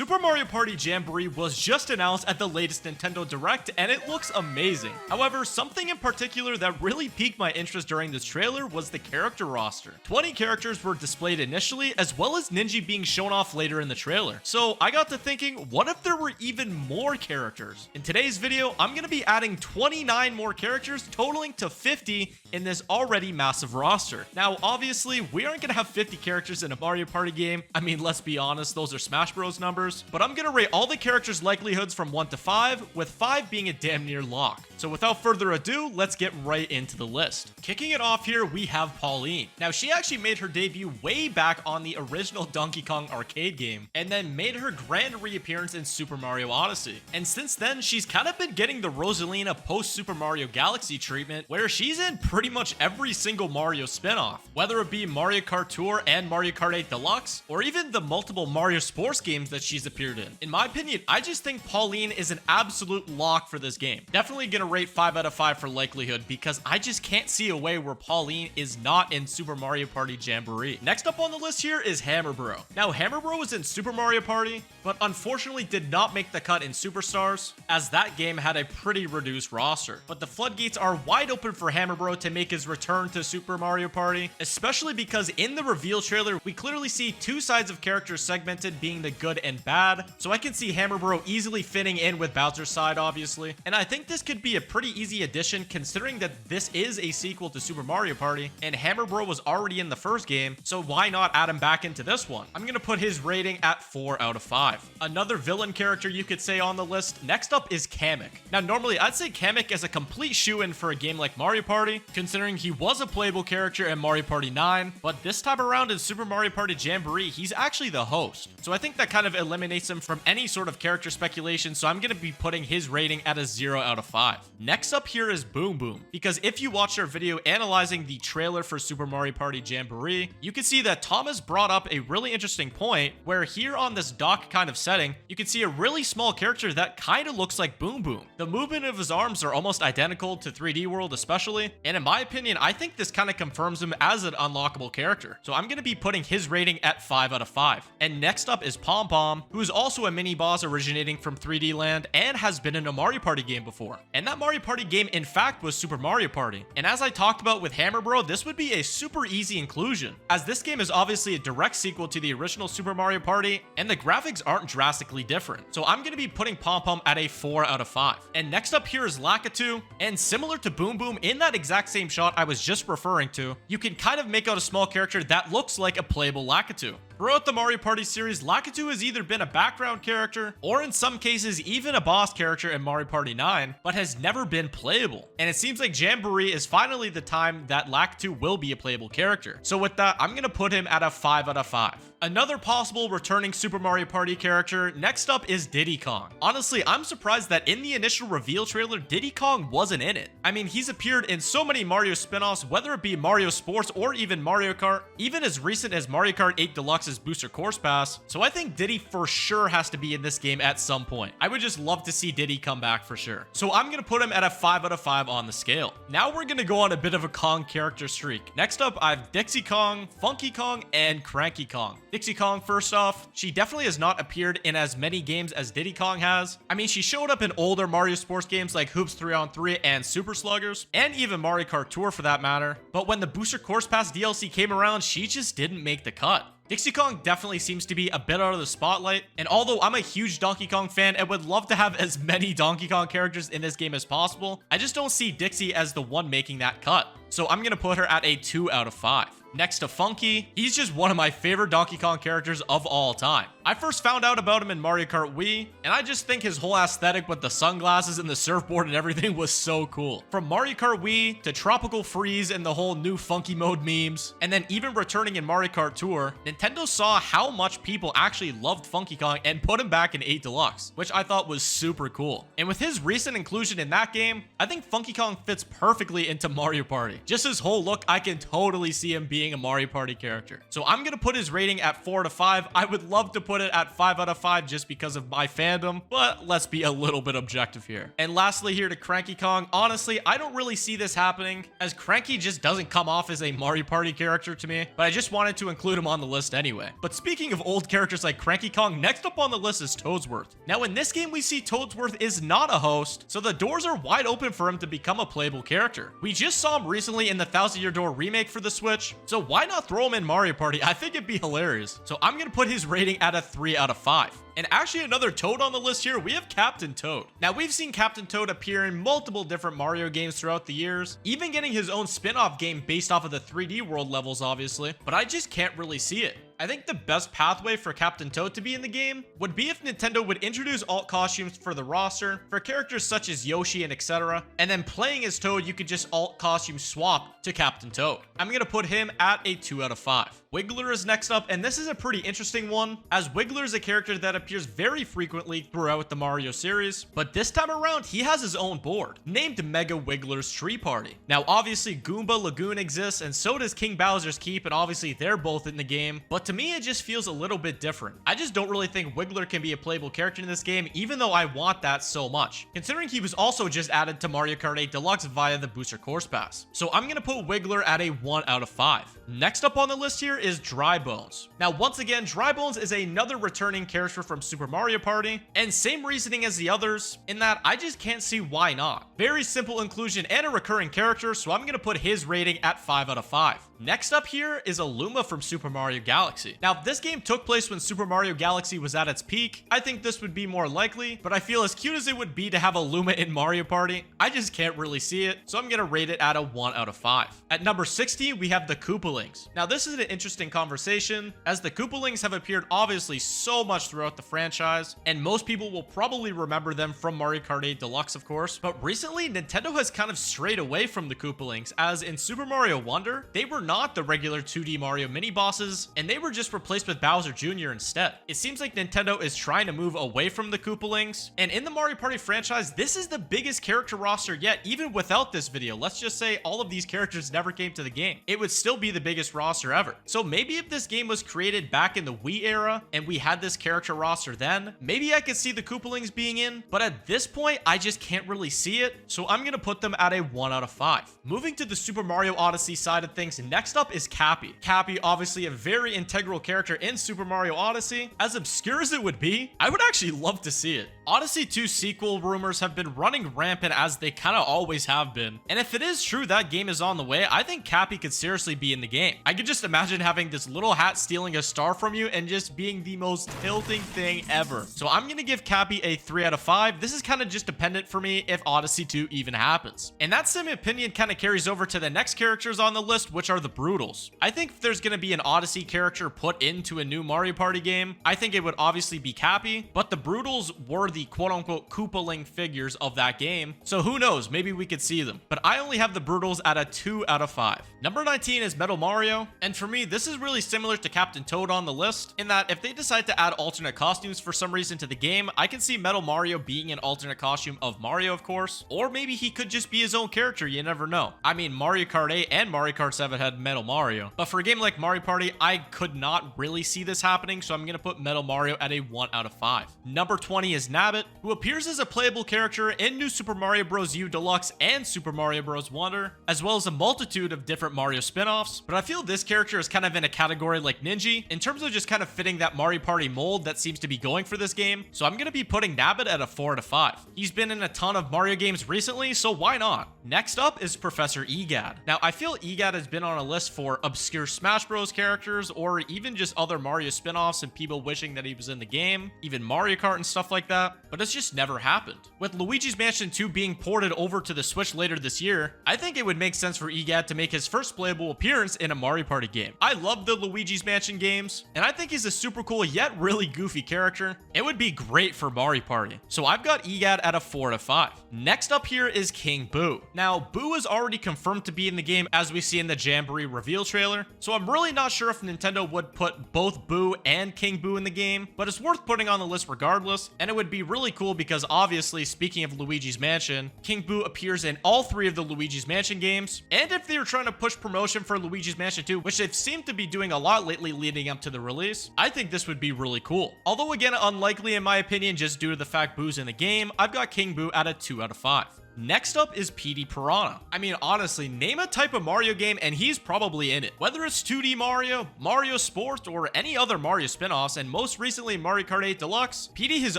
Super Mario Party Jamboree was just announced at the latest Nintendo Direct, and it looks amazing. However, something in particular that really piqued my interest during this trailer was the character roster. 20 characters were displayed initially, as well as Ninja being shown off later in the trailer. So I got to thinking, what if there were even more characters? In today's video, I'm going to be adding 29 more characters, totaling to 50 in this already massive roster. Now, obviously, we aren't going to have 50 characters in a Mario Party game. I mean, let's be honest, those are Smash Bros numbers. But I'm going to rate all the characters' likelihoods from 1 to 5, with 5 being a damn near lock. So without further ado, let's get right into the list. Kicking it off here, we have Pauline. Now, she actually made her debut way back on the original Donkey Kong arcade game, and then made her grand reappearance in Super Mario Odyssey. And since then, she's kind of been getting the Rosalina post Super Mario Galaxy treatment, where she's in pretty much every single Mario spin-off, whether it be Mario Kart Tour and Mario Kart 8 Deluxe, or even the multiple Mario Sports games that she's appeared in. In my opinion, I just think Pauline is an absolute lock for this game. Definitely gonna rate 5 out of 5 for likelihood, because I just can't see a way where Pauline is not in Super Mario Party Jamboree. Next up on the list here is Hammer Bro. Now, Hammer Bro was in Super Mario Party, but unfortunately did not make the cut in Superstars, as that game had a pretty reduced roster. But the floodgates are wide open for Hammer Bro to make his return to Super Mario Party, especially because in the reveal trailer, we clearly see two sides of characters segmented, being the good and bad. So I can see Hammer Bro easily fitting in with Bowser's side, obviously. And I think this could be a pretty easy addition, considering that this is a sequel to Super Mario Party, and Hammer Bro was already in the first game, so why not add him back into this one? I'm gonna put his rating at 4 out of 5. Another villain character you could say on the list, next up is Kamek. Now, normally I'd say Kamek is a complete shoo-in for a game like Mario Party, considering he was a playable character in Mario Party 9, but this time around in Super Mario Party Jamboree, he's actually the host. So I think that kind of eliminates him from any sort of character speculation, so I'm gonna be putting his rating at a 0 out of 5. Next up here is Boom Boom, because if you watched our video analyzing the trailer for Super Mario Party Jamboree, you can see that Thomas brought up a really interesting point, where here on this dock kind of setting, you can see a really small character that kind of looks like Boom Boom. The movement of his arms are almost identical to 3D World especially, and in my opinion, I think this kind of confirms him as an unlockable character. So I'm going to be putting his rating at 5 out of 5. And next up is Pom Pom, who is also a mini boss originating from 3D Land and has been in a Mario Party game before. And that Mario Party game, in fact, was Super Mario Party. And as I talked about with Hammer Bro, this would be a super easy inclusion, as this game is obviously a direct sequel to the original Super Mario Party, and the graphics aren't drastically different. So I'm going to be putting Pom Pom at a 4 out of 5. And next up here is Lakitu, and similar to Boom Boom, in that exact same shot I was just referring to, you can kind of make out a small character that looks like a playable Lakitu. Throughout the Mario Party series, Lakitu has either been a background character, or in some cases even a boss character in Mario Party 9, but has never been playable. And it seems like Jamboree is finally the time that Lakitu will be a playable character. So with that, I'm going to put him at a 5 out of 5. Another possible returning Super Mario Party character next up is Diddy Kong. Honestly, I'm surprised that in the initial reveal trailer, Diddy Kong wasn't in it. I mean, he's appeared in so many Mario spin-offs, whether it be Mario Sports or even Mario Kart, even as recent as Mario Kart 8 Deluxe's Booster Course Pass. So I think Diddy for sure has to be in this game at some point. I would just love to see Diddy come back for sure. So I'm gonna put him at a 5 out of 5 on the scale. Now we're gonna go on a bit of a Kong character streak. Next up, I have Dixie Kong, Funky Kong, and Cranky Kong. Dixie Kong, first off, she definitely has not appeared in as many games as Diddy Kong has. I mean, she showed up in older Mario Sports games like Hoops 3-on-3 and Super Sluggers, and even Mario Kart Tour for that matter. But when the Booster Course Pass DLC came around, she just didn't make the cut. Dixie Kong definitely seems to be a bit out of the spotlight, and although I'm a huge Donkey Kong fan and would love to have as many Donkey Kong characters in this game as possible, I just don't see Dixie as the one making that cut. So I'm gonna put her at a 2 out of 5. Next to Funky, he's just one of my favorite Donkey Kong characters of all time. I first found out about him in Mario Kart Wii, and I just think his whole aesthetic with the sunglasses and the surfboard and everything was so cool. From Mario Kart Wii to Tropical Freeze and the whole new Funky Mode memes, and then even returning in Mario Kart Tour, Nintendo saw how much people actually loved Funky Kong and put him back in 8 Deluxe, which I thought was super cool. And with his recent inclusion in that game, I think Funky Kong fits perfectly into Mario Party. Just his whole look, I can totally see him being being a Mario Party character. So I'm gonna put his rating at 4 out of 5. I would love to put it at 5 out of 5 just because of my fandom, but let's be a little bit objective here. And lastly here to Cranky Kong, honestly, I don't really see this happening, as Cranky just doesn't come off as a Mario Party character to me, but I just wanted to include him on the list anyway. But speaking of old characters like Cranky Kong, next up on the list is Toadsworth. Now in this game we see Toadsworth is not a host, so the doors are wide open for him to become a playable character. We just saw him recently in the Thousand Year Door remake for the Switch, so why not throw him in Mario Party? I think it'd be hilarious. So I'm gonna put his rating at a 3 out of 5. And actually another Toad on the list here, we have Captain Toad. Now we've seen Captain Toad appear in multiple different Mario games throughout the years, even getting his own spin-off game based off of the 3D World levels obviously, but I just can't really see it. I think the best pathway for Captain Toad to be in the game would be if Nintendo would introduce alt costumes for the roster for characters such as Yoshi and etc. And then playing as Toad, you could just alt costume swap to Captain Toad. I'm gonna put him at a 2 out of 5. Wiggler is next up, and this is a pretty interesting one, as Wiggler is a character that appears very frequently throughout the Mario series, but this time around, he has his own board, named Mega Wiggler's Tree Party. Now, obviously, Goomba Lagoon exists, and so does King Bowser's Keep, and obviously, they're both in the game, but to me, it just feels a little bit different. I just don't really think Wiggler can be a playable character in this game, even though I want that so much, considering he was also just added to Mario Kart 8 Deluxe via the Booster Course Pass. So I'm gonna put Wiggler at a 1 out of 5. Next up on the list here is Dry Bones. Now, once again, Dry Bones is another returning character from Super Mario Party, and same reasoning as the others, in that I just can't see why not. Very simple inclusion and a recurring character, so I'm gonna put his rating at 5 out of 5. Next up here is Aluma from Super Mario Galaxy. Now, if this game took place when Super Mario Galaxy was at its peak, I think this would be more likely, but I feel as cute as it would be to have Aluma in Mario Party, I just can't really see it, so I'm gonna rate it at a 1 out of 5. At number 60, we have the Koopalings. Now, this is an interesting conversation, as the Koopalings have appeared obviously so much throughout the franchise, and most people will probably remember them from Mario Kart 8 Deluxe, of course, but recently, Nintendo has kind of strayed away from the Koopalings, as in Super Mario Wonder, they were not the regular 2D Mario mini-bosses, and they were just replaced with Bowser Jr. instead. It seems like Nintendo is trying to move away from the Koopalings, and in the Mario Party franchise, this is the biggest character roster yet, even without this video. Let's just say all of these characters never came to the game. It would still be the biggest roster ever. So maybe if this game was created back in the Wii era, and we had this character roster then, maybe I could see the Koopalings being in, but at this point, I just can't really see it, so I'm gonna put them at a 1 out of 5. Moving to the Super Mario Odyssey side of things, next up is Cappy. Cappy, obviously a very integral character in Super Mario Odyssey. As obscure as it would be, I would actually love to see it. Odyssey 2 sequel rumors have been running rampant, as they kind of always have been, and if it is true that game is on the way, I think Cappy could seriously be in the game. I could just imagine having this little hat stealing a star from you and just being the most tilting thing ever. So I'm gonna give Cappy a 3 out of 5. This is kind of just dependent for me if Odyssey 2 even happens. And that same opinion kind of carries over to the next characters on the list, which are the Broodals. I think if there's gonna be an Odyssey character put into a new Mario Party game, I think it would obviously be Cappy, but the Broodals were the quote-unquote Koopaling figures of that game, so who knows, maybe we could see them. But I only have the Broodals at a 2 out of 5. Number 19 is Metal Mario, and for me, this is really similar to Captain Toad on the list, in that if they decide to add alternate costumes for some reason to the game, I can see Metal Mario being an alternate costume of Mario, of course, or maybe he could just be his own character, you never know. I mean, Mario Kart 8 and Mario Kart 7 had Metal Mario, but for a game like Mario Party, I could not really see this happening, so I'm gonna put Metal Mario at a 1 out of 5. Number 20 is Nabbit, who appears as a playable character in New Super Mario Bros. U Deluxe and Super Mario Bros. Wonder, as well as a multitude of different Mario spin-offs, but I feel this character is kind of in a category like Ninja, in terms of just kind of fitting that Mario Party mold that seems to be going for this game, so I'm gonna be putting Nabbit at a 4 out of 5. He's been in a ton of Mario games recently, so why not? Next up is Professor Egad. Now, I feel Egad has been on a list for obscure Smash Bros. Characters, or even just other Mario spin-offs and people wishing that he was in the game, even Mario Kart and stuff like that, but it's just never happened. With Luigi's Mansion 2 being ported over to the Switch later this year, I think it would make sense for Egad to make his first playable appearance in a Mario Party game. I love the Luigi's Mansion games, and I think he's a super cool yet really goofy character. It would be great for Mario Party. So I've got EGAT at a 4 out of 5. Next up here is King Boo. Now, Boo is already confirmed to be in the game as we see in the Jamboree reveal trailer, so I'm really not sure if Nintendo would put both Boo and King Boo in the game, but it's worth putting on the list regardless, and it would be really cool because obviously, speaking of Luigi's Mansion, King Boo appears in all 3 of the Luigi's Mansion games, and if they were trying to push promotion for Luigi's Mansion 2, which they've seemed to be doing a lot lately leading up to the release, I think this would be really cool. Although again, unlikely in my opinion just due to the fact Boo's in the game, I've got King Boo at a 2 out of 5. Next up is Petey Piranha. I mean, honestly, name a type of Mario game and he's probably in it. Whether it's 2D Mario, Mario Sports, or any other Mario spin-offs, and most recently Mario Kart 8 Deluxe, Petey has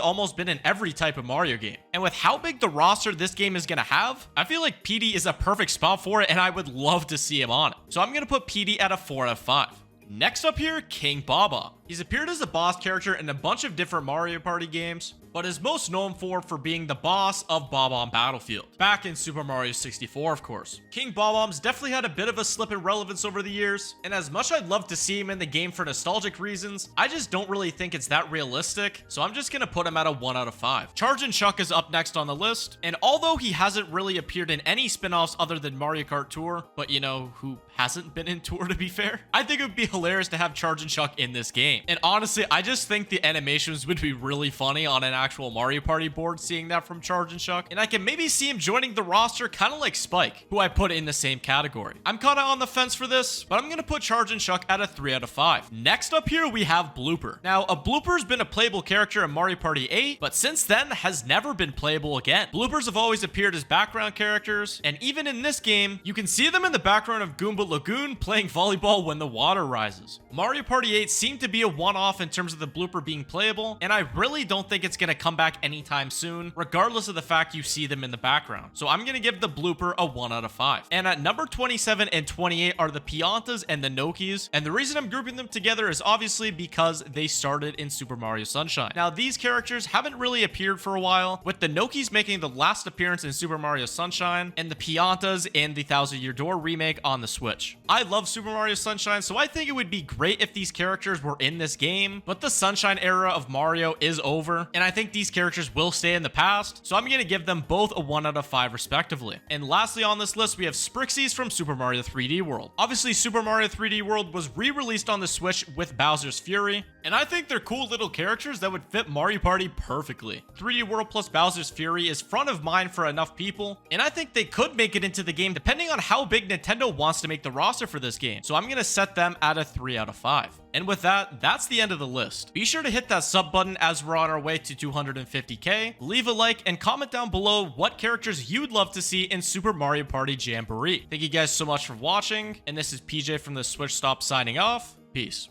almost been in every type of Mario game. And with how big the roster this game is gonna have, I feel like Petey is a perfect spot for it and I would love to see him on it. So I'm gonna put Petey at a 4 out of 5. Next up here, King Baba. He's appeared as a boss character in a bunch of different Mario Party games, but is most known for being the boss of Bob-omb Battlefield, back in Super Mario 64, of course. King Bob-omb's definitely had a bit of a slip in relevance over the years, and as much I'd love to see him in the game for nostalgic reasons, I just don't really think it's that realistic, so I'm just gonna put him at a 1 out of 5. Chargin' Chuck is up next on the list, and although he hasn't really appeared in any spin-offs other than Mario Kart Tour, but you know, who hasn't been in Tour to be fair, I think it would be hilarious to have Chargin' Chuck in this game. And honestly, I just think the animations would be really funny on an actual Mario Party board, seeing that from Chargin' Chuck, and I can maybe see him joining the roster kind of like Spike, who I put in the same category. I'm kind of on the fence for this, but I'm gonna put Chargin' Chuck at a 3 out of 5. Next up here, we have Blooper. Now, a Blooper's been a playable character in Mario Party 8, but since then has never been playable again. Bloopers have always appeared as background characters, and even in this game, you can see them in the background of Goomba Lagoon playing volleyball when the water rises. Mario Party 8 seemed to be a one-off in terms of the Blooper being playable, and I really don't think it's gonna come back anytime soon, regardless of the fact you see them in the background. So I'm gonna give the Blooper a 1 out of 5. And at number 27 and 28 are the Piantas and the Nokis, and the reason I'm grouping them together is obviously because they started in Super Mario Sunshine. Now, these characters haven't really appeared for a while, with the Nokis making the last appearance in Super Mario Sunshine, and the Piantas in the Thousand Year Door remake on the Switch. I love Super Mario Sunshine, so I think it would be great if these characters were in this game, but the Sunshine era of Mario is over, and I think these characters will stay in the past, so I'm gonna give them both a 1 out of 5 respectively. And lastly on this list, we have Sprixies from Super Mario 3D World. Obviously, Super Mario 3D World was re-released on the Switch with Bowser's Fury, and I think they're cool little characters that would fit Mario Party perfectly. 3D World plus Bowser's Fury is front of mind for enough people, and I think they could make it into the game depending on how big Nintendo wants to make the roster for this game, so I'm gonna set them at a 3 out of 5. And with that, that's the end of the list. Be sure to hit that sub button as we're on our way to 250k, leave a like, and comment down below what characters you'd love to see in Super Mario Party Jamboree. Thank you guys so much for watching, and this is PJ from the Switch Stop signing off. Peace.